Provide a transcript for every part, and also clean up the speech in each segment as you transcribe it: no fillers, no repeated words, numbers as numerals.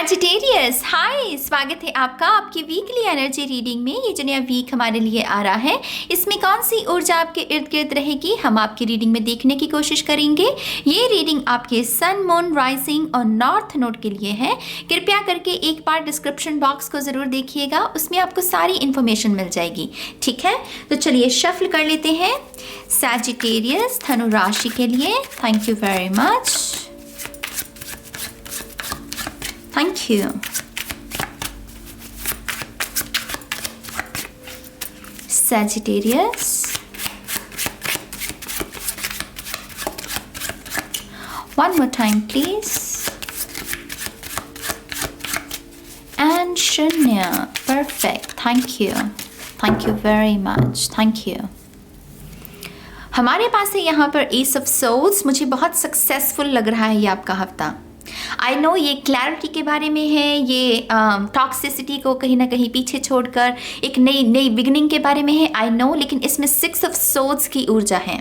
Sagittarius, हाय, स्वागत है आपका आपकी वीकली एनर्जी रीडिंग में। ये जो नया वीक हमारे लिए आ रहा है, इसमें कौन सी ऊर्जा आपके इर्द गिर्द रहेगी, हम आपकी रीडिंग में देखने की कोशिश करेंगे। ये रीडिंग आपके सन, मून, राइजिंग और नॉर्थ नोड के लिए है। कृपया करके एक बार डिस्क्रिप्शन बॉक्स को ज़रूर देखिएगा, उसमें आपको सारी इन्फॉर्मेशन मिल जाएगी। ठीक है, तो चलिए शफल कर लेते हैं। सैजिटेरियस धनु राशि के लिए thank you very much, thank you. Sagittarius. One more time, please. And Shunya. Perfect. Thank you. Thank you very much. Thank you. हमारे पास है यहाँ पर एस ऑफ सोल्स। मुझे बहुत सक्सेसफुल लग रहा है ये आपका हफ्ता। आई नो ये क्लैरिटी के बारे में है, ये टॉक्सिसिटी को कहीं ना कहीं पीछे छोड़कर एक नई बिगिनिंग के बारे में है। आई नो, लेकिन इसमें 6 ऑफ सोर्ड्स की ऊर्जा है।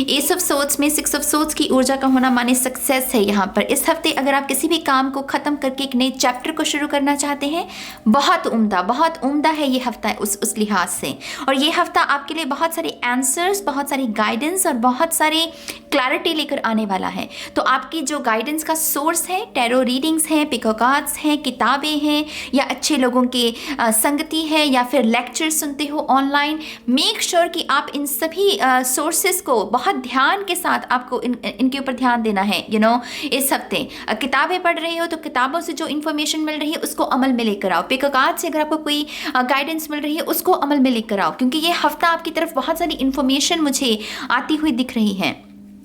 एस ऑफ सोर्ड्स में 6 ऑफ सोर्ड्स की ऊर्जा का होना माने सक्सेस है। यहाँ पर इस हफ्ते अगर आप किसी भी काम को ख़त्म करके एक नए चैप्टर को शुरू करना चाहते हैं, बहुत उम्दा है ये हफ्ता उस लिहाज से। और ये हफ्ता आपके लिए बहुत सारे आंसर्स, बहुत सारी गाइडेंस और बहुत सारी क्लैरिटी लेकर आने वाला है। तो आपकी जो गाइडेंस का सोर्स है, टैरो रीडिंग्स हैं, पिको कार्ड्स हैं, किताबें हैं, या अच्छे लोगों के संगति है, या फिर लेक्चर सुनते हो ऑनलाइन, मेक श्योर कि आप इन सभी सोर्सेस को बहुत ध्यान के साथ आपको इनके ऊपर ध्यान देना है। इस हफ्ते किताबें पढ़ रहे हो तो किताबों से जो इन्फॉर्मेशन मिल रही है उसको अमल में लेकर आओ। पिको कार्ड से अगर आपको कोई गाइडेंस मिल रही है उसको अमल में लेकर आओ, क्योंकि ये हफ्ता आपकी तरफ बहुत सारी इन्फॉर्मेशन मुझे आती हुई दिख रही है।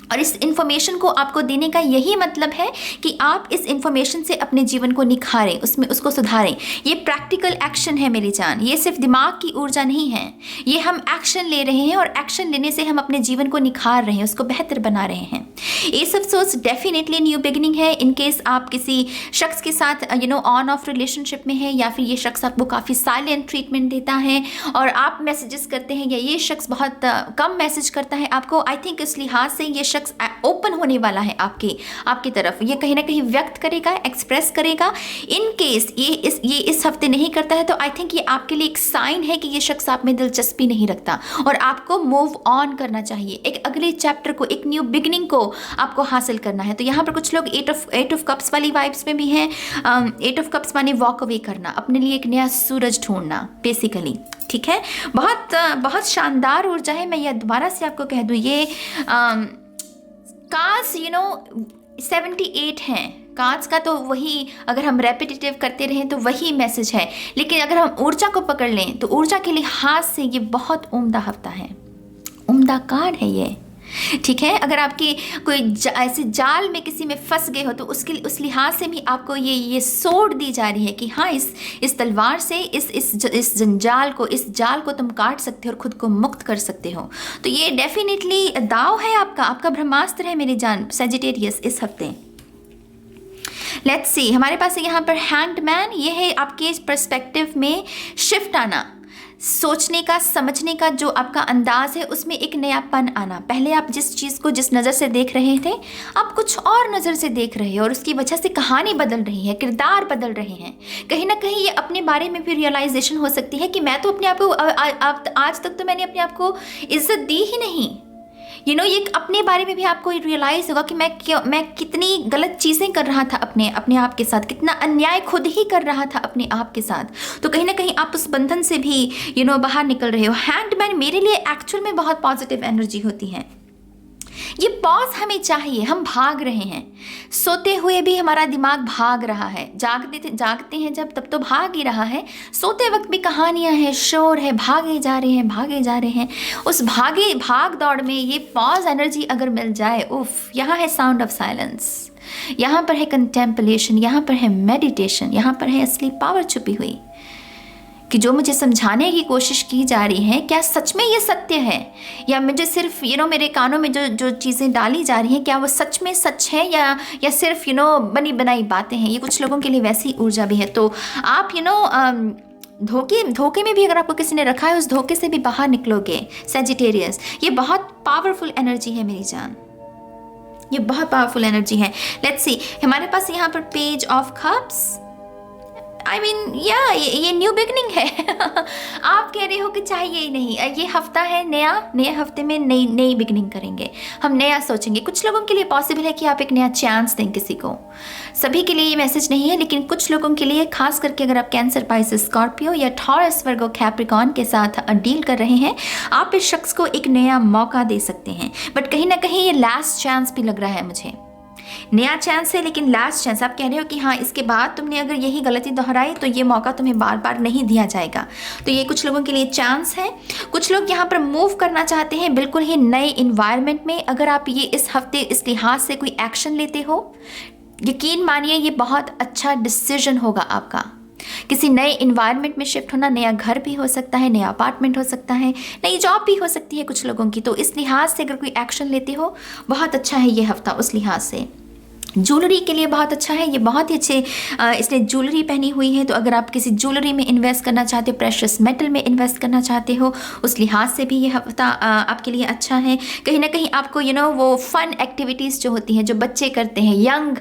और इस इन्फॉर्मेशन को आपको देने का यही मतलब है कि आप इस इन्फॉर्मेशन से अपने जीवन को निखारें, उसको सुधारें। ये प्रैक्टिकल एक्शन है मेरी जान, ये सिर्फ दिमाग की ऊर्जा नहीं है। ये हम एक्शन ले रहे हैं और एक्शन लेने से हम अपने जीवन को निखार रहे हैं, उसको बेहतर बना रहे हैं। Ace of swords definitely new beginning है। इन केस आप किसी शख्स के साथ ऑन ऑफ रिलेशनशिप में है, या फिर ये शख्स आपको काफ़ी साइलेंट ट्रीटमेंट देता है और आप मैसेजेस करते हैं, या ये शख्स बहुत कम मैसेज करता है आपको। आई थिंक इस लिहाज से ये शख्स ओपन होने वाला है आपकी तरफ। ये कहीं ना कहीं व्यक्त करेगा, एक्सप्रेस करेगा। इन केस ये इस हफ्ते नहीं करता है तो आई थिंक ये आपके लिए एक साइन है कि ये शख्स आप में दिलचस्पी नहीं रखता और आपको मूव ऑन करना चाहिए। एक अगले चैप्टर को, एक न्यू बिगिनिंग को आपको हासिल करना है। तो यहाँ पर कुछ लोग एट ऑफ कप्स वाली वाइब्स में भी हैं। एट ऑफ कप्स माने वॉक अवे करना, अपने लिए एक नया सूरज ढूंढना बेसिकली। ठीक है, बहुत शानदार ऊर्जा है। मैं यह दोबारा से आपको कह दूँ, ये कार्ड्स 78 हैं। कार्ड्स का तो वही, अगर हम रेपिटेटिव करते रहें तो वही मैसेज है, लेकिन अगर हम ऊर्जा को पकड़ लें तो ऊर्जा के लिहाज से ये बहुत उम्दा हफ्ता है, उम्दा कार्ड है ये। ठीक है, अगर आपकी कोई ऐसे जाल में किसी में फंस गए हो तो उस लिहाज से भी आपको ये सोड दी जा रही है कि हाँ, इस तलवार से इस जाल को तुम काट सकते हो और खुद को मुक्त कर सकते हो। तो ये डेफिनेटली दाव है आपका ब्रह्मास्त्र है मेरी जान सैजिटेरियस इस हफ्ते। लेट्स सी, हमारे पास है यहाँ पर हैंग्ड मैन। ये है आपके पर्सपेक्टिव में शिफ्ट आना, सोचने का, समझने का जो आपका अंदाज है उसमें एक नयापन आना। पहले आप जिस चीज़ को जिस नज़र से देख रहे थे, आप कुछ और नज़र से देख रहे हैं और उसकी वजह से कहानी बदल रही है, किरदार बदल रहे हैं। कहीं ना कहीं ये अपने बारे में भी रियलाइजेशन हो सकती है कि मैं तो अपने आप को आज तक तो मैंने अपने आप को इज्जत दी ही नहीं। ये अपने बारे में भी आपको रियलाइज़ होगा कि मैं कितनी गलत चीज़ें कर रहा था अपने आप के साथ, कितना अन्याय खुद ही कर रहा था अपने आप के साथ। तो कहीं ना कहीं आप उस बंधन से भी बाहर निकल रहे हो। हैंग्ड मैन मेरे लिए एक्चुअल में बहुत पॉजिटिव एनर्जी होती है। ये पॉज हमें चाहिए, हम भाग रहे हैं, सोते हुए भी हमारा दिमाग भाग रहा है, जागते हैं जब तब तो भाग ही रहा है, सोते वक्त भी कहानियां हैं, शोर है, भागे जा रहे हैं। उस भाग दौड़ में ये पॉज एनर्जी अगर मिल जाए, उफ, यहाँ है साउंड ऑफ साइलेंस, यहाँ पर है कंटेम्पलेशन, यहाँ पर है मेडिटेशन, यहाँ पर है असली पावर छुपी हुई कि जो मुझे समझाने की कोशिश की जा रही है, क्या सच में ये सत्य है, या मुझे सिर्फ मेरे कानों में जो चीज़ें डाली जा रही हैं, क्या वो सच में सच है या सिर्फ बनी बनाई बातें हैं। ये कुछ लोगों के लिए वैसी ऊर्जा भी है। तो आप धोखे में भी अगर आपको किसी ने रखा है, उस धोखे से भी बाहर निकलोगे सैजिटेरियस। ये बहुत पावरफुल एनर्जी है मेरी जान। ये बहुत पावरफुल एनर्जी है। लेट्स सी, हमारे पास यहाँ पर page of cups, I mean ये न्यू बिगनिंग है। आप कह रहे हो कि चाहिए ही नहीं, ये हफ्ता है नया, नए हफ्ते में नई बिगनिंग करेंगे, हम नया सोचेंगे। कुछ लोगों के लिए पॉसिबल है कि आप एक नया चांस दें किसी को, सभी के लिए ये मैसेज नहीं है, लेकिन कुछ लोगों के लिए, खास करके अगर आप कैंसर, पाइसेस, स्कॉर्पियो या टॉरस, वर्गो, कैप्रिकॉर्न के साथ डील कर रहे हैं, आप इस शख्स को एक नया मौका दे सकते हैं। बट कहीं ना कहीं ये लास्ट चांस भी लग रहा है मुझे, नया चांस है लेकिन लास्ट चांस। आप कह रहे हो कि हाँ, इसके बाद तुमने अगर यही गलती दोहराई तो ये मौका तुम्हें बार बार नहीं दिया जाएगा। तो ये कुछ लोगों के लिए चांस है। कुछ लोग यहाँ पर मूव करना चाहते हैं बिल्कुल ही नए इन्वायरमेंट में। अगर आप ये इस हफ्ते इस लिहाज से कोई एक्शन लेते हो, यकीन मानिए ये बहुत अच्छा डिसीजन होगा आपका। किसी नए इन्वायरमेंट में शिफ्ट होना, नया घर भी हो सकता है, नया अपार्टमेंट हो सकता है, नई जॉब भी हो सकती है कुछ लोगों की। तो इस लिहाज से अगर कोई एक्शन लेते हो, बहुत अच्छा है ये हफ्ता उस लिहाज से। ज्वेलरी के लिए बहुत अच्छा है, ये बहुत ही अच्छे, इसने ज्वेलरी पहनी हुई है, तो अगर आप किसी ज्वेलरी में इन्वेस्ट करना चाहते हो, प्रेशियस मेटल में इन्वेस्ट करना चाहते हो, उस लिहाज से भी ये हफ्ता आपके लिए अच्छा है। कहीं ना कहीं आपको वो फन एक्टिविटीज़ जो होती हैं, जो बच्चे करते हैं, यंग,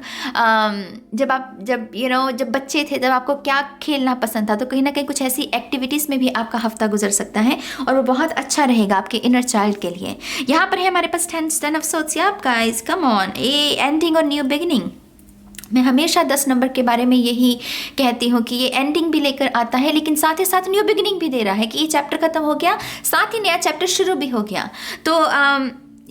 जब बच्चे थे तब आपको क्या खेलना पसंद था, तो कहीं ना कहीं कुछ ऐसी एक्टिविटीज़ में भी आपका हफ्ता गुजर सकता है और वो बहुत अच्छा रहेगा आपके इनर चाइल्ड के लिए। यहाँ पर है हमारे पास 10 ऑफ सोर्ड्स। आप guys come on, A ending और न्यू बिगिनिंग। मैं हमेशा 10 नंबर के बारे में यही कहती हूँ कि ये एंडिंग भी लेकर आता है, लेकिन साथ ही साथ न्यू बिगिनिंग भी दे रहा है कि ये चैप्टर खत्म हो गया, साथ ही नया चैप्टर शुरू भी हो गया। तो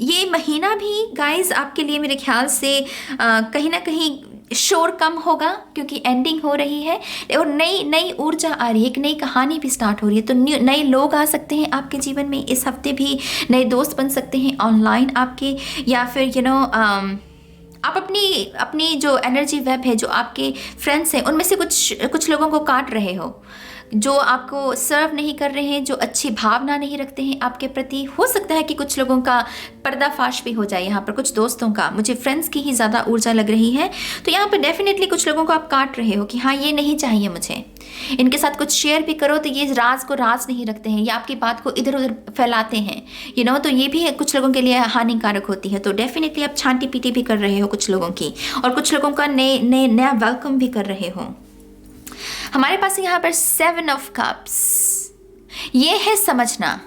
ये महीना भी गाइस आपके लिए मेरे ख्याल से कहीं ना कहीं शोर कम होगा, क्योंकि एंडिंग हो रही है और नई ऊर्जा आ रही है, एक नई कहानी भी स्टार्ट हो रही है। तो नए लोग आ सकते हैं आपके जीवन में इस हफ्ते भी, नए दोस्त बन सकते हैं ऑनलाइन आपके, या फिर आप अपनी जो एनर्जी वेब है, जो आपके फ्रेंड्स हैं, उनमें से कुछ लोगों को काट रहे हो, जो आपको सर्व नहीं कर रहे हैं, जो अच्छी भावना नहीं रखते हैं आपके प्रति। हो सकता है कि कुछ लोगों का पर्दाफाश भी हो जाए यहाँ पर, कुछ दोस्तों का। मुझे फ्रेंड्स की ही ज़्यादा ऊर्जा लग रही है, तो यहाँ पर डेफिनेटली कुछ लोगों को आप काट रहे हो कि हाँ, ये नहीं चाहिए मुझे। इनके साथ कुछ शेयर भी करो तो ये राज को राज नहीं रखते हैं, या आपकी बात को इधर उधर फैलाते हैं, तो ये भी कुछ लोगों के लिए हानिकारक होती है। तो डेफिनेटली आप छांटी पीटी भी कर रहे हो कुछ लोगों की, और कुछ लोगों का नया वेलकम भी कर रहे हो। हमारे पास यहाँ पर 7 ऑफ कप्स, ये है समझना,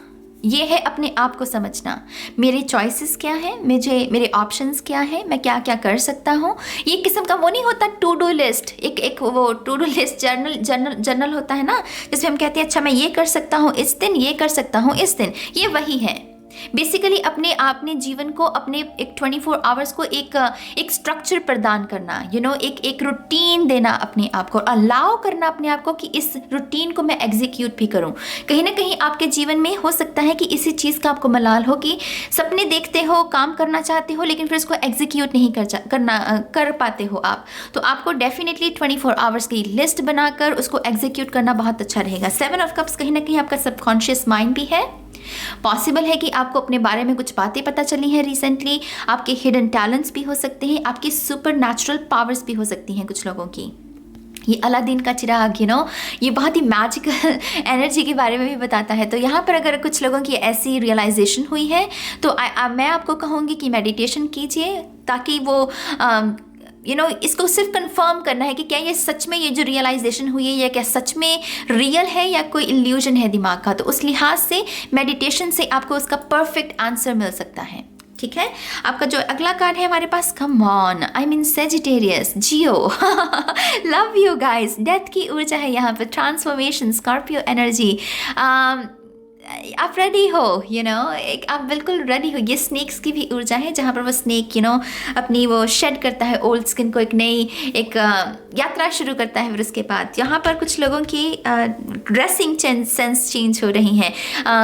ये है अपने आप को समझना। मेरी चॉइसेस क्या है, मेरे ऑप्शंस क्या है, मैं क्या क्या कर सकता हूँ। ये किस्म का वो नहीं होता टू डू लिस्ट, एक वो टू डू लिस्ट जर्नल होता है ना, जिसमें हम कहते हैं अच्छा मैं ये कर सकता हूँ इस दिन, ये कर सकता हूँ इस दिन। ये वही है बेसिकली, अपने जीवन को, अपने एक 24 आवर्स को एक स्ट्रक्चर प्रदान करना, एक रूटीन देना अपने आप को, अलाउ करना अपने आप को कि इस रूटीन को मैं एग्जीक्यूट भी करूं। कहीं ना कहीं आपके जीवन में हो सकता है कि इसी चीज़ का आपको मलाल हो कि सपने देखते हो, काम करना चाहते हो, लेकिन फिर उसको एग्जीक्यूट नहीं कर पाते हो आप। तो आपको डेफिनेटली 24 आवर्स की लिस्ट बनाकर उसको एग्जीक्यूट करना बहुत अच्छा रहेगा। 7 ऑफ कप्स कहीं ना कहीं आपका सबकॉन्शियस माइंड भी है। पॉसिबल है कि आपको अपने बारे में कुछ बातें पता चली हैं रिसेंटली, आपके हिडन टैलेंट्स भी हो सकते हैं, आपकी सुपर नेचुरल पावर्स भी हो सकती हैं कुछ लोगों की। ये अलादीन का चिराग, ये बहुत ही मैजिकल एनर्जी के बारे में भी बताता है। तो यहाँ पर अगर कुछ लोगों की ऐसी रियलाइजेशन हुई है तो मैं आपको कहूँगी कि मेडिटेशन कीजिए, ताकि वो इसको सिर्फ कंफर्म करना है कि क्या ये सच में, ये जो रियलाइजेशन हुई है, या क्या सच में रियल है या कोई इल्यूजन है दिमाग का। तो उस लिहाज से मेडिटेशन से आपको उसका परफेक्ट आंसर मिल सकता है। ठीक है, आपका जो अगला कार्ड है हमारे पास, come on, I mean Sagittarius, जियो, लव यू गाइस, डेथ की ऊर्जा है यहाँ पर, ट्रांसफॉर्मेशन, स्कॉर्पियो एनर्जी। आप रेडी हो, एक आप बिल्कुल रेडी हो। ये स्नेक्स की भी ऊर्जा है, जहाँ पर वो स्नेक अपनी वो शेड करता है ओल्ड स्किन को, एक यात्रा शुरू करता है। फिर उसके बाद यहाँ पर कुछ लोगों की ड्रेसिंग सेंस चेंज हो रही हैं,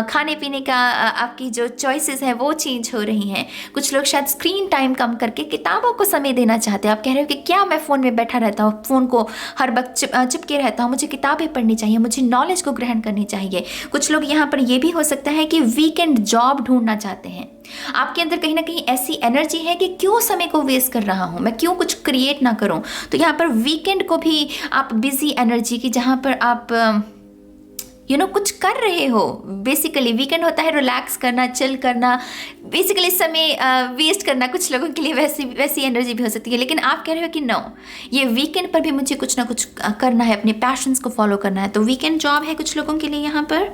खाने पीने का आपकी जो चॉइसेस हैं वो चेंज हो रही हैं। कुछ लोग शायद स्क्रीन टाइम कम करके किताबों को समय देना चाहते हैं। आप कह रहे हो कि क्या मैं फ़ोन में बैठा रहता हूँ, फ़ोन को हर वक्त चिपके रहता हूँ, मुझे किताबें पढ़नी चाहिए, मुझे नॉलेज को ग्रहण करनी चाहिए। कुछ लोग यहाँ पर ये भी हो सकता है कि वीकेंड जॉब ढूंढना चाहते हैं। आपके अंदर कहीं ना कहीं ऐसी एनर्जी है कि क्यों समय को वेस्ट कर रहा हूं, मैं क्यों कुछ क्रिएट ना करूं। तो यहाँ पर वीकेंड को भी आप बिजी एनर्जी की, जहां पर आप कुछ कर रहे हो। बेसिकली वीकेंड होता है रिलैक्स करना, चिल करना, बेसिकली समय वेस्ट करना। कुछ लोगों के लिए वैसी एनर्जी भी हो सकती है, लेकिन आप कह रहे हो कि नो, ये वीकेंड पर भी मुझे कुछ ना कुछ करना है, अपने पैशंस को फॉलो करना है। तो वीकेंड जॉब है कुछ लोगों के लिए यहाँ पर।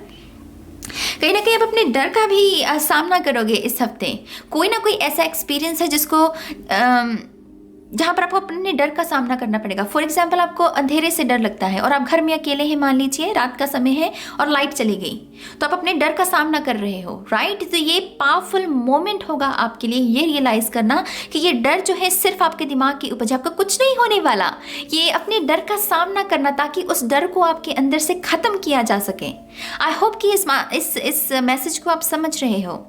कहीं ना कहीं आप अपने डर का भी सामना करोगे इस हफ्ते। कोई ना कोई ऐसा एक्सपीरियंस है जिसको जहाँ पर आपको अपने डर का सामना करना पड़ेगा। फॉर एग्जाम्पल, आपको अंधेरे से डर लगता है और आप घर में अकेले हैं, मान लीजिए रात का समय है और लाइट चली गई, तो आप अपने डर का सामना कर रहे हो, राइट। तो ये पावरफुल मोमेंट होगा आपके लिए, ये रियलाइज करना कि ये डर जो है सिर्फ आपके दिमाग की उपज है, आपका कुछ नहीं होने वाला। ये अपने डर का सामना करना ताकि उस डर को आपके अंदर से खत्म किया जा सके। आई होप कि इस मैसेज को आप समझ रहे हो।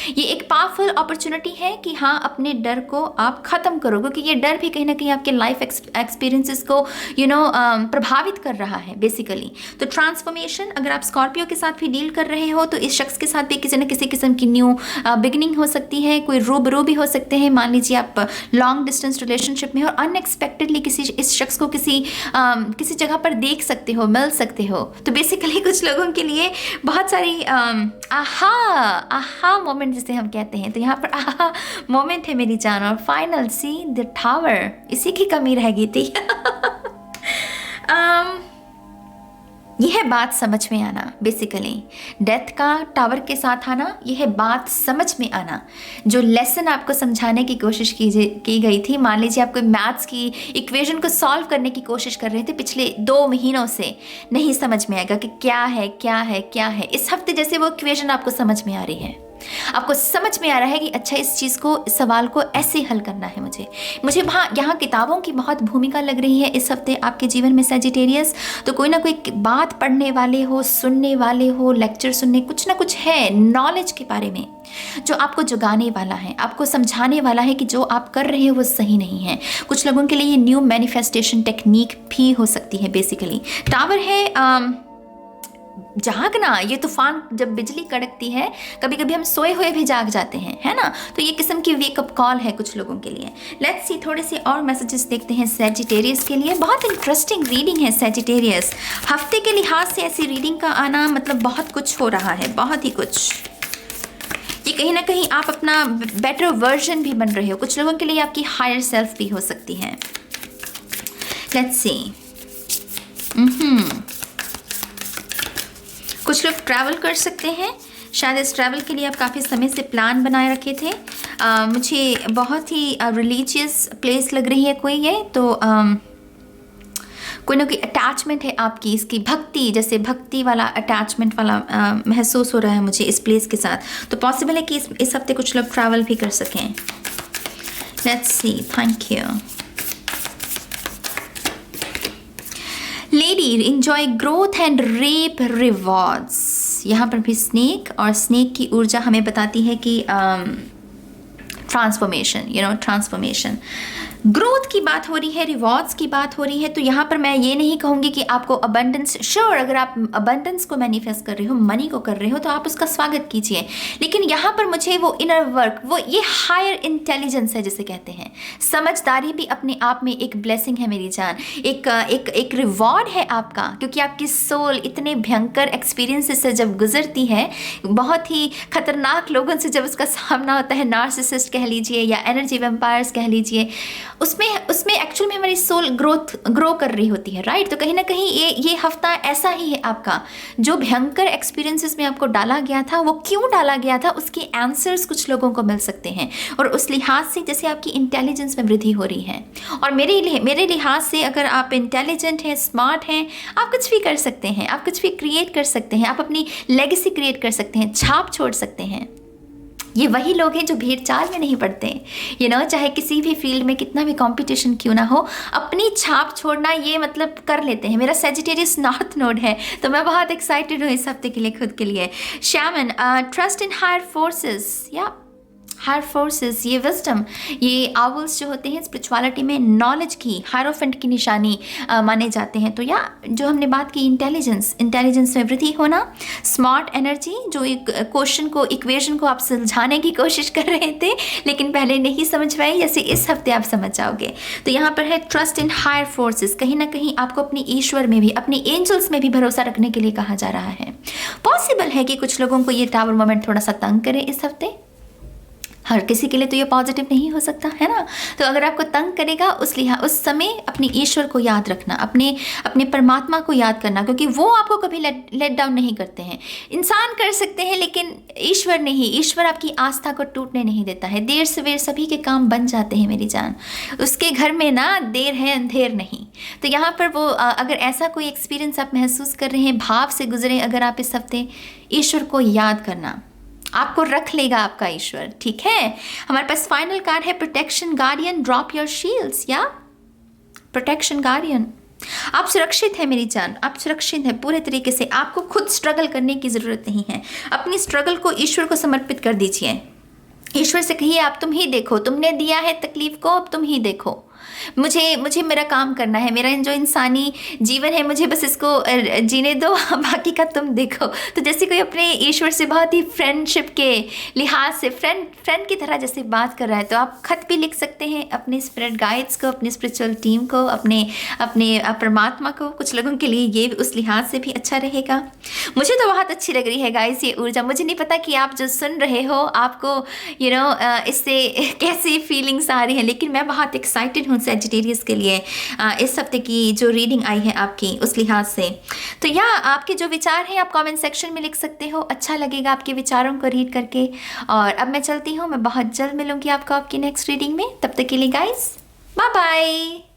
ये एक पावरफुल अपॉर्चुनिटी है कि हाँ, अपने डर को आप ख़त्म करो, क्योंकि ये डर भी कहीं ना कहीं आपके लाइफ एक्सपीरियंसेस को प्रभावित कर रहा है बेसिकली। तो ट्रांसफॉर्मेशन, अगर आप स्कॉर्पियो के साथ भी डील कर रहे हो तो इस शख्स के साथ भी किसी न किसी किस्म की न्यू बिगनिंग हो सकती है। कोई रूबरू भी हो सकते हैं। मान लीजिए आप लॉन्ग डिस्टेंस रिलेशनशिप में और अनएक्सपेक्टेडली इस शख्स को किसी जगह पर देख सकते हो, मिल सकते हो। तो बेसिकली कुछ लोगों के लिए बहुत सारी आहा मोमेंट जिसे हम कहते हैं, तो यहाँ पर आहा मोमेंट है मेरी जान। और फाइनल सी द टावर, इसी की कमी रह गई थी। यह है बात समझ में आना। बेसिकली डेथ का टावर के साथ आना, यह है बात समझ में आना। जो लेसन आपको समझाने की कोशिश की गई थी, मान लीजिए आपको मैथ्स की इक्वेशन को सॉल्व करने की कोशिश कर रहे थे पिछले 2 महीनों से, नहीं समझ में आएगा कि क्या है क्या है क्या है। इस हफ्ते जैसे वो इक्वेशन आपको समझ में आ रही है, आपको समझ में आ रहा है कि अच्छा, इस चीज़ को, इस सवाल को ऐसे हल करना है मुझे यहाँ किताबों की बहुत भूमिका लग रही है इस हफ्ते आपके जीवन में सजिटेरियस। तो कोई ना कोई बात पढ़ने वाले हो, सुनने वाले हो, लेक्चर सुनने, कुछ ना कुछ है नॉलेज के बारे में जो आपको जगाने वाला है, आपको समझाने वाला है कि जो आप कर रहे हो वो सही नहीं है। कुछ लोगों के लिए ये न्यू मैनिफेस्टेशन टेक्निक भी हो सकती है। बेसिकली टावर है जागना। ये तूफान, जब बिजली कड़कती है, कभी कभी हम सोए हुए भी जाग जाते हैं, है ना। तो ये किस्म की वेकअप कॉल है कुछ लोगों के लिए। लेट्स सी, थोड़े से और मैसेजेस देखते हैं सैजिटेरियस के लिए। बहुत इंटरेस्टिंग रीडिंग है सैजिटेरियस। हफ्ते के लिहाज से ऐसी रीडिंग का आना मतलब बहुत कुछ हो रहा है, बहुत ही कुछ। ये कहीं ना कहीं आप अपना बेटर वर्जन भी बन रहे हो। कुछ लोगों के लिए आपकी हायर सेल्फ भी हो सकती है। लेट्स सी, कुछ लोग ट्रैवल कर सकते हैं। शायद इस ट्रैवल के लिए आप काफ़ी समय से प्लान बनाए रखे थे। मुझे बहुत ही रिलीजियस प्लेस लग रही है कोई ये, तो कोई ना कोई अटैचमेंट है आपकी, इसकी भक्ति, जैसे भक्ति वाला अटैचमेंट वाला महसूस हो रहा है मुझे इस प्लेस के साथ। तो पॉसिबल है कि इस हफ्ते कुछ लोग ट्रैवल भी कर सकें। Let's see, thank you. Lady, enjoy growth and reap rewards. यहाँ पर भी स्नेक, और स्नेक की ऊर्जा हमें बताती है कि ट्रांसफॉर्मेशन, ट्रांसफॉर्मेशन, ग्रोथ की बात हो रही है, रिवॉर्ड्स की बात हो रही है। तो यहाँ पर मैं ये नहीं कहूँगी कि आपको अबंडेंस, श्योर अगर आप अबंडेंस को मैनिफेस्ट कर रहे हो, मनी को कर रहे हो, तो आप उसका स्वागत कीजिए। लेकिन यहाँ पर मुझे वो इनर वर्क, वो ये हायर इंटेलिजेंस है जिसे कहते हैं। समझदारी भी अपने आप में एक ब्लेसिंग है मेरी जान, एक रिवॉर्ड है आपका, क्योंकि आपकी सोल इतने भयंकर एक्सपीरियंसेस से जब गुजरती है, बहुत ही खतरनाक लोगों से जब उसका सामना होता है, नार्सिसिस्ट कह लीजिए या एनर्जी वैम्पायर्स कह लीजिए, उसमें एक्चुअल में हमारी सोल ग्रो कर रही होती है, राइट। तो कहीं ना कहीं ये हफ्ता ऐसा ही है आपका। जो भयंकर एक्सपीरियंसेस में आपको डाला गया था, वो क्यों डाला गया था, उसके आंसर्स कुछ लोगों को मिल सकते हैं। और उस लिहाज से जैसे आपकी इंटेलिजेंस में वृद्धि हो रही है, और मेरे लिहाज से अगर आप इंटेलिजेंट हैं, स्मार्ट हैं, आप कुछ भी कर सकते हैं, आप कुछ भी क्रिएट कर सकते हैं, आप अपनी लेगेसी क्रिएट कर सकते हैं, छाप छोड़ सकते हैं। ये वही लोग हैं जो भीड़ चाल में नहीं पड़ते, चाहे किसी भी फील्ड में कितना भी कंपटीशन क्यों ना हो, अपनी छाप छोड़ना ये मतलब कर लेते हैं। मेरा सजिटेरियस नॉर्थ नोड है, तो मैं बहुत एक्साइटेड हूँ इस हफ्ते के लिए खुद के लिए। Shaman, trust in higher forces, या हायर फोर्सेस, ये विजडम, ये आउल्स जो होते हैं स्पिरिचुअलिटी में नॉलेज की, हायरोफेंट की निशानी माने जाते हैं। तो या जो हमने बात की इंटेलिजेंस में वृद्धि होना, स्मार्ट एनर्जी, जो एक क्वेश्चन को, इक्वेशन को आप सुलझाने की कोशिश कर रहे थे लेकिन पहले नहीं समझ पाए, जैसे इस हफ्ते आप समझ जाओगे। तो यहाँ पर है ट्रस्ट इन हायर फोर्सेस, कहीं ना कहीं आपको अपनी ईश्वर में भी, अपने एंजल्स में भी भरोसा रखने के लिए कहा जा रहा है। पॉसिबल है कि कुछ लोगों को ये टावर मोमेंट थोड़ा सा तंग करे इस हफ्ते, हर किसी के लिए तो ये पॉजिटिव नहीं हो सकता है ना। तो अगर आपको तंग करेगा उस समय अपने ईश्वर को याद रखना, अपने परमात्मा को याद करना, क्योंकि वो आपको कभी लेट डाउन नहीं करते हैं। इंसान कर सकते हैं लेकिन ईश्वर नहीं, ईश्वर आपकी आस्था को टूटने नहीं देता है। देर सवेर सभी के काम बन जाते हैं मेरी जान, उसके घर में ना देर है अंधेर नहीं। तो यहाँ पर वो अगर ऐसा कोई एक्सपीरियंस आप महसूस कर रहे हैं, भाव से गुजरे अगर आप इस हफ्ते, ईश्वर को याद करना, आपको रख लेगा आपका ईश्वर, ठीक है। हमारे पास फाइनल कार्ड है protection guardian, drop your shields, या प्रोटेक्शन गार्डियन। आप सुरक्षित हैं मेरी जान, आप सुरक्षित हैं पूरे तरीके से। आपको खुद स्ट्रगल करने की ज़रूरत नहीं है, अपनी स्ट्रगल को ईश्वर को समर्पित कर दीजिए। ईश्वर से कहिए आप तुम ही देखो, तुमने दिया है तकलीफ को, अब तुम ही देखो, मुझे मेरा काम करना है, मेरा जो इंसानी जीवन है मुझे बस इसको जीने दो, बाकी का तुम देखो। तो जैसे कोई अपने ईश्वर से बहुत ही फ्रेंडशिप के लिहाज से फ्रेंड की तरह जैसे बात कर रहा है, तो आप खत भी लिख सकते हैं अपने स्पिरिट गाइड्स को, अपनी स्पिरिचुअल टीम को, अपने परमात्मा को। कुछ लोगों के लिए ये उस लिहाज से भी अच्छा रहेगा। मुझे तो बहुत अच्छी लग रही है गाइस ये ऊर्जा। मुझे नहीं पता कि आप जो सुन रहे हो आपको इससे कैसी फीलिंग्स आ रही हैं, लेकिन मैं बहुत एक्साइटेड हूँ सैजिटेरियस के लिए इस हफ्ते की जो रीडिंग आई है आपकी उस लिहाज से। तो या आपके जो विचार हैं आप कमेंट सेक्शन में लिख सकते हो, अच्छा लगेगा आपके विचारों को रीड करके। और अब मैं चलती हूँ, मैं बहुत जल्द मिलूंगी आपको आपकी नेक्स्ट रीडिंग में। तब तक के लिए गाइस बाय बाय।